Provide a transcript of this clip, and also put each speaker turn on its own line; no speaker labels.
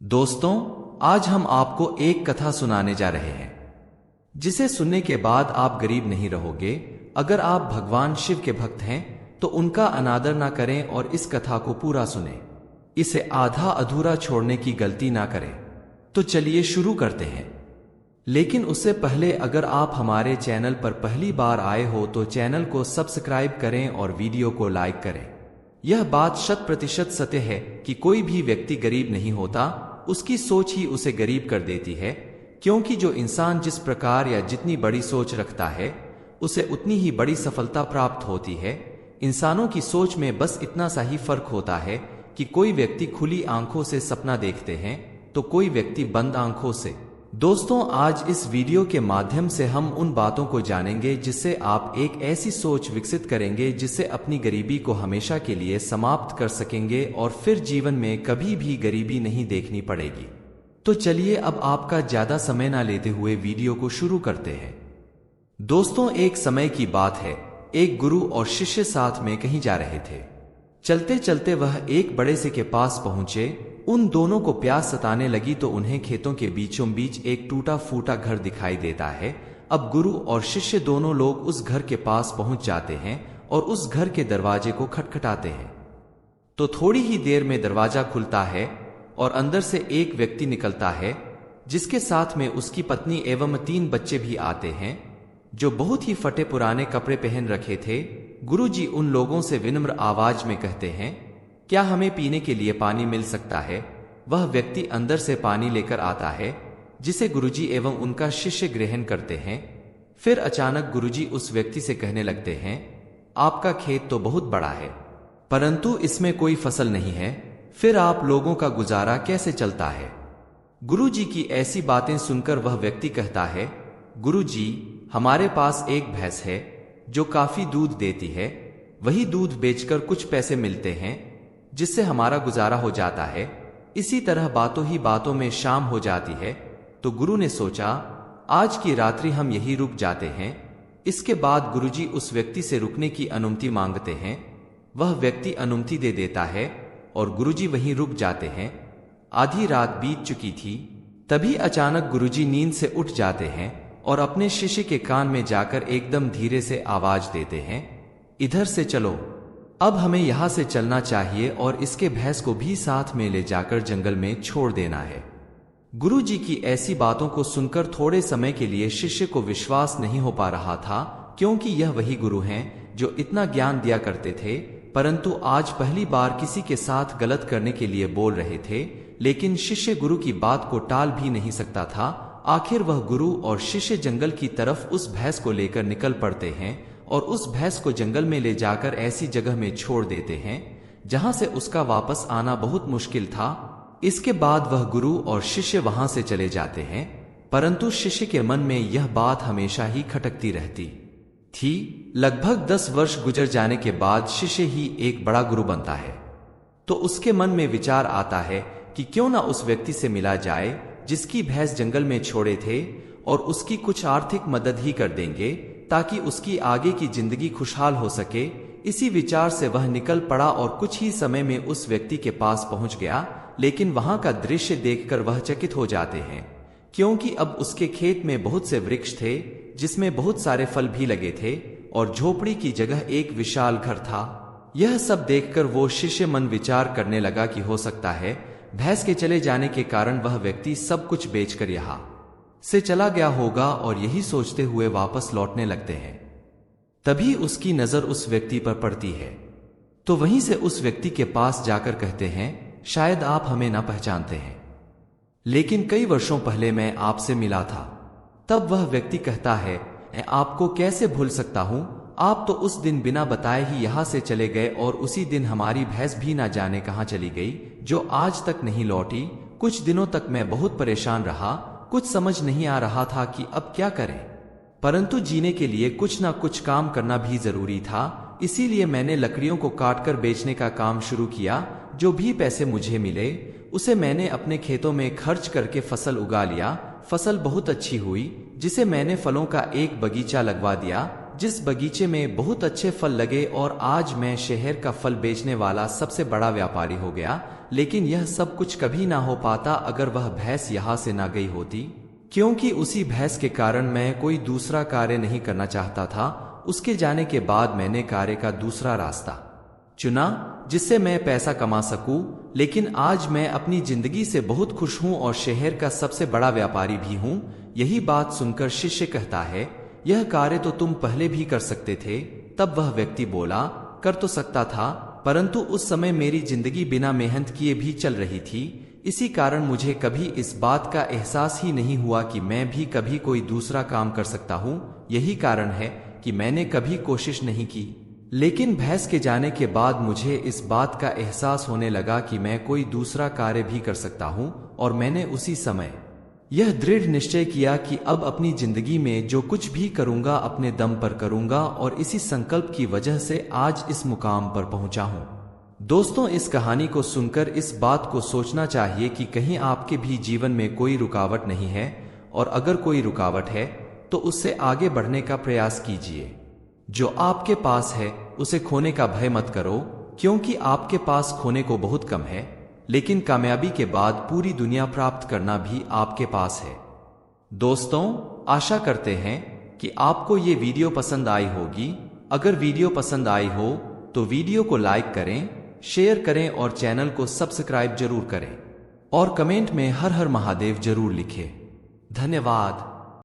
दोस्तों, आज हम आपको एक कथा सुनाने जा रहे हैं जिसे सुनने के बाद आप गरीब नहीं रहोगे। अगर आप भगवान शिव के भक्त हैं तो उनका अनादर ना करें और इस कथा को पूरा सुने। इसे आधा अधूरा छोड़ने की गलती ना करें। तो चलिए शुरू करते हैं। लेकिन उससे पहले अगर आप हमारे चैनल पर पहली बार आए हो तो चैनल को सब्सक्राइब करें और वीडियो को लाइक करें। यह बात 100% सत्य है कि कोई भी व्यक्ति गरीब नहीं होता, उसकी सोच ही उसे गरीब कर देती है। क्योंकि जो इंसान जिस प्रकार या जितनी बड़ी सोच रखता है उसे उतनी ही बड़ी सफलता प्राप्त होती है। इंसानों की सोच में बस इतना सा ही फर्क होता है कि कोई व्यक्ति खुली आंखों से सपना देखते हैं तो कोई व्यक्ति बंद आंखों से। दोस्तों, आज इस वीडियो के माध्यम से हम उन बातों को जानेंगे जिससे आप एक ऐसी सोच विकसित करेंगे जिससे अपनी गरीबी को हमेशा के लिए समाप्त कर सकेंगे और फिर जीवन में कभी भी गरीबी नहीं देखनी पड़ेगी। तो चलिए अब आपका ज्यादा समय ना लेते हुए वीडियो को शुरू करते हैं। दोस्तों, एक समय की बात है, एक गुरु और शिष्य साथ में कहीं जा रहे थे। चलते चलते वह एक बड़े से के पास पहुंचे। उन दोनों को प्यास सताने लगी तो उन्हें खेतों के बीचों बीच एक टूटा फूटा घर दिखाई देता है। अब गुरु और शिष्य दोनों लोग उस घर के पास पहुंच जाते हैं और उस घर के दरवाजे को खटखटाते हैं। तो थोड़ी ही देर में दरवाजा खुलता है और अंदर से एक व्यक्ति निकलता है जिसके साथ में उसकी पत्नी एवं 3 बच्चे भी आते हैं जो बहुत ही फटे पुराने कपड़े पहन रखे थे। गुरुजी उन लोगों से विनम्र आवाज में कहते हैं, क्या हमें पीने के लिए पानी मिल सकता है? वह व्यक्ति अंदर से पानी लेकर आता है जिसे गुरुजी एवं उनका शिष्य ग्रहण करते हैं। फिर अचानक गुरुजी उस व्यक्ति से कहने लगते हैं, आपका खेत तो बहुत बड़ा है परंतु इसमें कोई फसल नहीं है, फिर आप लोगों का गुजारा कैसे चलता है? गुरुजी की ऐसी बातें सुनकर वह व्यक्ति कहता है, गुरुजी, हमारे पास एक भैंस है जो काफी दूध देती है। वही दूध बेचकर कुछ पैसे मिलते हैं जिससे हमारा गुजारा हो जाता है। इसी तरह बातों ही बातों में शाम हो जाती है। तो गुरु ने सोचा, आज की रात्रि हम यही रुक जाते हैं। इसके बाद गुरुजी उस व्यक्ति से रुकने की अनुमति मांगते हैं। वह व्यक्ति अनुमति दे देता है और गुरुजी वहीं रुक जाते हैं। आधी रात बीत चुकी थी। तभी अचानक गुरुजी नींद से उठ जाते हैं और अपने शिष्य के कान में जाकर एकदम धीरे से आवाज देते हैं, इधर से चलो, अब हमें यहां से चलना चाहिए और इसके भैंस को भी साथ में ले जाकर जंगल में छोड़ देना है। गुरुजी की ऐसी बातों को सुनकर थोड़े समय के लिए शिष्य को विश्वास नहीं हो पा रहा था, क्योंकि यह वही गुरु हैं जो इतना ज्ञान दिया करते थे, परंतु आज पहली बार किसी के साथ गलत करने के लिए बोल रहे थे। लेकिन शिष्य गुरु की बात को टाल भी नहीं सकता था। आखिर वह गुरु और शिष्य जंगल की तरफ उस भैंस को लेकर निकल पड़ते हैं और उस भैंस को जंगल में ले जाकर ऐसी जगह में छोड़ देते हैं जहां से उसका वापस आना बहुत मुश्किल था। इसके बाद वह गुरु और शिष्य वहां से चले जाते हैं, परंतु शिष्य के मन में यह बात हमेशा ही खटकती रहती थी। लगभग 10 वर्ष गुजर जाने के बाद शिष्य ही एक बड़ा गुरु बनता है। तो उसके मन में विचार आता है कि क्यों ना उस व्यक्ति से मिला जाए जिसकी भैंस जंगल में छोड़े थे और उसकी कुछ आर्थिक मदद ही कर देंगे ताकि उसकी आगे की जिंदगी खुशहाल हो सके। इसी विचार से वह निकल पड़ा और कुछ ही समय में उस व्यक्ति के पास पहुंच गया। लेकिन वहां का दृश्य देखकर वह चकित हो जाते हैं, क्योंकि अब उसके खेत में बहुत से वृक्ष थे जिसमें बहुत सारे फल भी लगे थे और झोपड़ी की जगह एक विशाल घर था। यह सब देखकर वो शिष्य मन विचार करने लगा कि हो सकता है भैंस के चले जाने के कारण वह व्यक्ति सब कुछ बेचकर यहाँ से चला गया होगा, और यही सोचते हुए वापस लौटने लगते हैं। तभी उसकी नजर उस व्यक्ति पर पड़ती है, तो वहीं से उस व्यक्ति के पास जाकर कहते हैं, शायद आप हमें ना पहचानते हैं, लेकिन कई वर्षों पहले मैं आपसे मिला था। तब वह व्यक्ति कहता है, मैं आपको कैसे भूल सकता हूं, आप तो उस दिन बिना बताए ही यहां से चले गए और उसी दिन हमारी भैंस भी ना जाने कहां चली गई, जो आज तक नहीं लौटी। कुछ दिनों तक मैं बहुत परेशान रहा, कुछ समझ नहीं आ रहा था कि अब क्या करें, परंतु जीने के लिए कुछ ना कुछ काम करना भी जरूरी था। इसीलिए मैंने लकड़ियों को काटकर बेचने का काम शुरू किया। जो भी पैसे मुझे मिले उसे मैंने अपने खेतों में खर्च करके फसल उगा लिया। फसल बहुत अच्छी हुई जिसे मैंने फलों का एक बगीचा लगवा दिया। जिस बगीचे में बहुत अच्छे फल लगे और आज मैं शहर का फल बेचने वाला सबसे बड़ा व्यापारी हो गया। लेकिन यह सब कुछ कभी ना हो पाता अगर वह भैंस यहाँ से ना गई होती, क्योंकि उसी भैंस के कारण मैं कोई दूसरा कार्य नहीं करना चाहता था। उसके जाने के बाद मैंने कार्य का दूसरा रास्ता चुना जिससे मैं पैसा कमा सकूं। लेकिन आज मैं अपनी जिंदगी से बहुत खुश हूं और शहर का सबसे बड़ा व्यापारी भी हूं। यही बात सुनकर शिष्य कहता है, यह कार्य तो तुम पहले भी कर सकते थे। तब वह व्यक्ति बोला, कर तो सकता था, परंतु उस समय मेरी जिंदगी बिना मेहनत किए भी चल रही थी। इसी कारण मुझे कभी इस बात का एहसास ही नहीं हुआ कि मैं भी कभी कोई दूसरा काम कर सकता हूँ। यही कारण है कि मैंने कभी कोशिश नहीं की। लेकिन भैंस के जाने के बाद मुझे इस बात का एहसास होने लगा कि मैं कोई दूसरा कार्य भी कर सकता हूँ, और मैंने उसी समय यह दृढ़ निश्चय किया कि अब अपनी जिंदगी में जो कुछ भी करूंगा अपने दम पर करूंगा, और इसी संकल्प की वजह से आज इस मुकाम पर पहुंचा हूं। दोस्तों, इस कहानी को सुनकर इस बात को सोचना चाहिए कि कहीं आपके भी जीवन में कोई रुकावट नहीं है, और अगर कोई रुकावट है तो उससे आगे बढ़ने का प्रयास कीजिए। जो आपके पास है उसे खोने का भय मत करो, क्योंकि आपके पास खोने को बहुत कम है, लेकिन कामयाबी के बाद पूरी दुनिया प्राप्त करना भी आपके पास है। दोस्तों, आशा करते हैं कि आपको ये वीडियो पसंद आई होगी। अगर वीडियो पसंद आई हो तो वीडियो को लाइक करें, शेयर करें और चैनल को सब्सक्राइब जरूर करें, और कमेंट में हर हर महादेव जरूर लिखें। धन्यवाद।